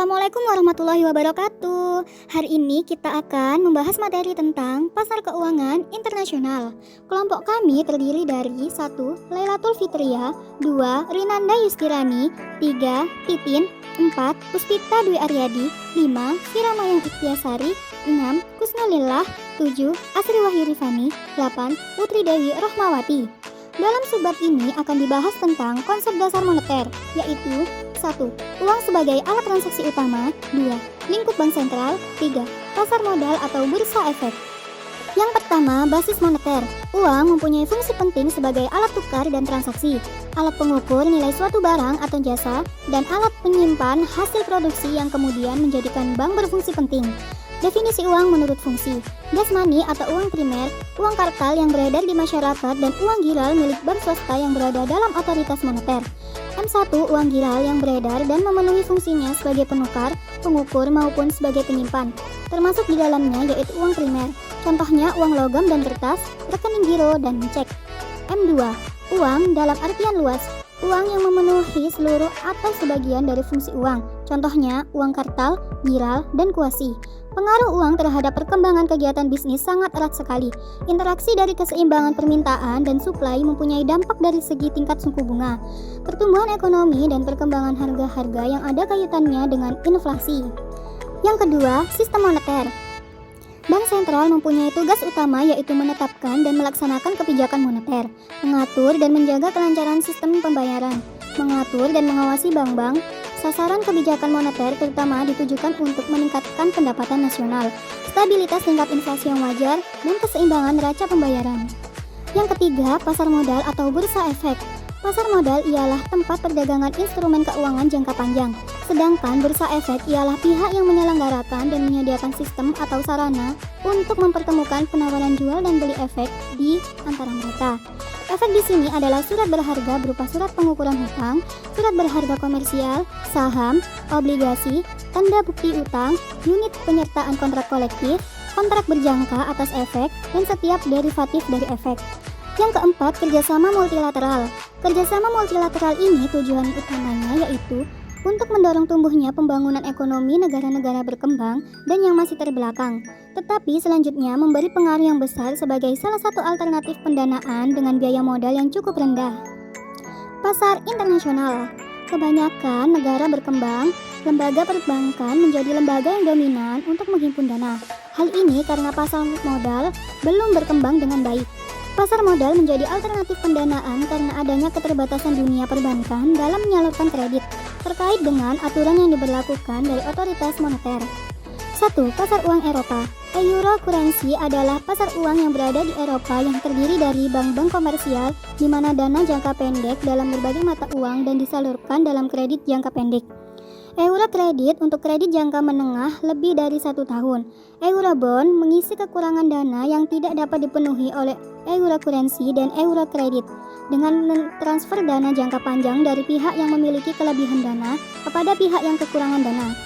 Assalamualaikum warahmatullahi wabarakatuh. Hari ini kita akan membahas materi tentang pasar keuangan internasional. Kelompok kami terdiri dari 1. Lailatul Fitria, 2. Rinanda Yustirani, 3. Titin, 4. Puspita Dwi Aryadi, 5. Firamayang Ikhtiasari, 6. Kusnulillah, 7. Asri Wahyu Rifani, 8. Putri Dewi Rohmawati. Dalam subbab ini akan dibahas tentang konsep dasar moneter, yaitu 1. Uang sebagai alat transaksi utama. 2. Lingkup bank sentral. 3. Pasar modal atau bursa efek. Yang pertama, basis moneter. Uang mempunyai fungsi penting sebagai alat tukar dan transaksi, alat pengukur nilai suatu barang atau jasa, dan alat penyimpan hasil produksi yang kemudian menjadikan bank berfungsi penting. Definisi uang menurut fungsi: jasmani atau uang primer, uang kartal yang beredar di masyarakat, dan uang giral milik bank swasta yang berada dalam otoritas moneter. M1, uang giral yang beredar dan memenuhi fungsinya sebagai penukar, pengukur, maupun sebagai penyimpan, termasuk di dalamnya yaitu uang primer. Contohnya uang logam dan kertas, rekening giro, dan cek. M2, uang dalam artian luas, uang yang memenuhi seluruh atau sebagian dari fungsi uang. Contohnya uang kartal, giral, dan kuasi. Pengaruh uang terhadap perkembangan kegiatan bisnis sangat erat sekali. Interaksi dari keseimbangan permintaan dan suplai mempunyai dampak dari segi tingkat suku bunga, pertumbuhan ekonomi, dan perkembangan harga-harga yang ada kaitannya dengan inflasi. Yang kedua, sistem moneter. Bank sentral mempunyai tugas utama yaitu menetapkan dan melaksanakan kebijakan moneter, mengatur dan menjaga kelancaran sistem pembayaran, mengatur dan mengawasi bank-bank. Sasaran kebijakan moneter terutama ditujukan untuk meningkatkan pendapatan nasional, stabilitas tingkat inflasi yang wajar, dan keseimbangan neraca pembayaran. Yang ketiga, pasar modal atau bursa efek. Pasar modal ialah tempat perdagangan instrumen keuangan jangka panjang, sedangkan bursa efek ialah pihak yang menyelenggarakan dan menyediakan sistem atau sarana untuk mempertemukan penawaran jual dan beli efek di antara mereka. Efek di sini adalah surat berharga berupa surat pengukuran hutang, surat berharga komersial, saham, obligasi, tanda bukti utang, unit penyertaan kontrak kolektif, kontrak berjangka atas efek, dan setiap derivatif dari efek. Yang keempat, kerjasama multilateral. Kerjasama multilateral ini tujuan utamanya yaitu untuk mendorong tumbuhnya pembangunan ekonomi negara-negara berkembang dan yang masih terbelakang, tetapi selanjutnya memberi pengaruh yang besar sebagai salah satu alternatif pendanaan dengan biaya modal yang cukup rendah. Pasar internasional. Kebanyakan negara berkembang, lembaga perbankan menjadi lembaga yang dominan untuk menghimpun dana. Hal ini karena pasar modal belum berkembang dengan baik. Pasar modal menjadi alternatif pendanaan karena adanya keterbatasan dunia perbankan dalam menyalurkan kredit terkait dengan aturan yang diberlakukan dari otoritas moneter. 1. Pasar uang Eropa. Euro currency adalah pasar uang yang berada di Eropa yang terdiri dari bank-bank komersial di mana dana jangka pendek dalam berbagai mata uang dan disalurkan dalam kredit jangka pendek. Euro kredit untuk kredit jangka menengah lebih dari 1 tahun. Eurobond mengisi kekurangan dana yang tidak dapat dipenuhi oleh euro currency dan euro kredit dengan mentransfer dana jangka panjang dari pihak yang memiliki kelebihan dana kepada pihak yang kekurangan dana.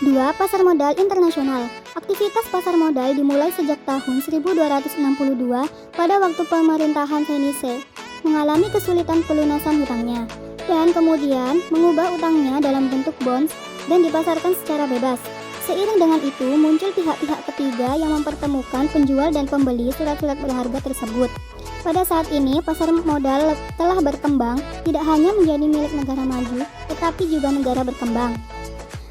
2. Pasar modal internasional. Aktivitas pasar modal dimulai sejak tahun 1262 pada waktu pemerintahan Venice mengalami kesulitan pelunasan hutangnya, dan kemudian mengubah utangnya dalam bentuk bonds dan dipasarkan secara bebas. Seiring dengan itu, muncul pihak-pihak ketiga yang mempertemukan penjual dan pembeli surat-surat berharga tersebut. Pada saat ini, pasar modal telah berkembang tidak hanya menjadi milik negara maju, tetapi juga negara berkembang.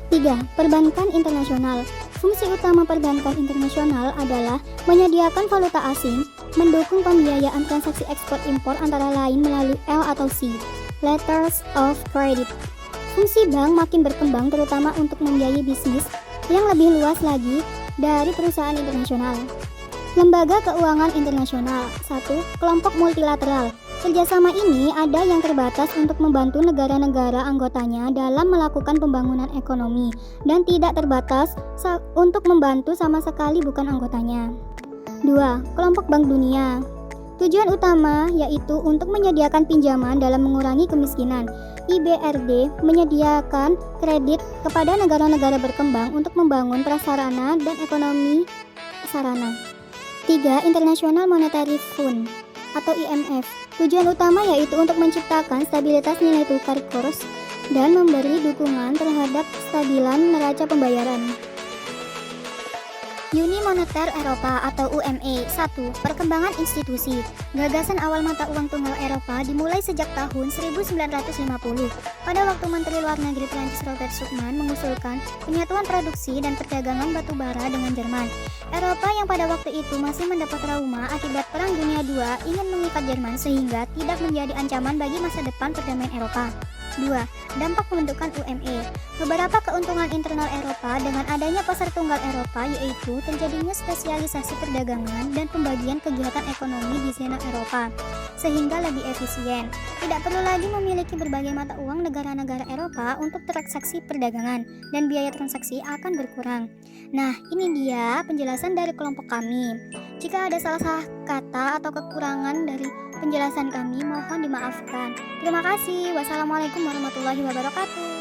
3. Perbankan internasional. Fungsi utama perbankan internasional adalah menyediakan valuta asing, mendukung pembiayaan transaksi ekspor-impor antara lain melalui L atau C. Letters of Credit. Fungsi bank makin berkembang terutama untuk membiayai bisnis yang lebih luas lagi dari perusahaan internasional. Lembaga keuangan internasional. 1. Kelompok multilateral. Kerjasama ini ada yang terbatas untuk membantu negara-negara anggotanya dalam melakukan pembangunan ekonomi dan tidak terbatas untuk membantu sama sekali bukan anggotanya. 2. Kelompok Bank Dunia. Tujuan utama yaitu untuk menyediakan pinjaman dalam mengurangi kemiskinan. IBRD menyediakan kredit kepada negara-negara berkembang untuk membangun prasarana dan ekonomi sarana. 3. International Monetary Fund atau IMF. Tujuan utama yaitu untuk menciptakan stabilitas nilai tukar kurs dan memberi dukungan terhadap kestabilan neraca pembayaran. Uni Moneter Eropa atau UME. 1. Perkembangan institusi. Gagasan awal mata uang tunggal Eropa dimulai sejak tahun 1950 pada waktu Menteri Luar Negeri Prancis Robert Schuman mengusulkan penyatuan produksi dan perdagangan batu bara dengan Jerman. Eropa yang pada waktu itu masih mendapat trauma akibat Perang Dunia II ingin mengikat Jerman sehingga tidak menjadi ancaman bagi masa depan perdamaian Eropa. 2. Dampak pembentukan UME. Beberapa keuntungan internal Eropa dengan adanya pasar tunggal Eropa yaitu terjadinya spesialisasi perdagangan dan pembagian kegiatan ekonomi di zona Eropa sehingga lebih efisien. Tidak perlu lagi memiliki berbagai mata uang negara-negara Eropa untuk transaksi perdagangan dan biaya transaksi akan berkurang. Nah, ini dia penjelasan dari kelompok kami. Jika ada salah kata atau kekurangan dari penjelasan kami, mohon dimaafkan. Terima kasih. Wassalamualaikum warahmatullahi wabarakatuh.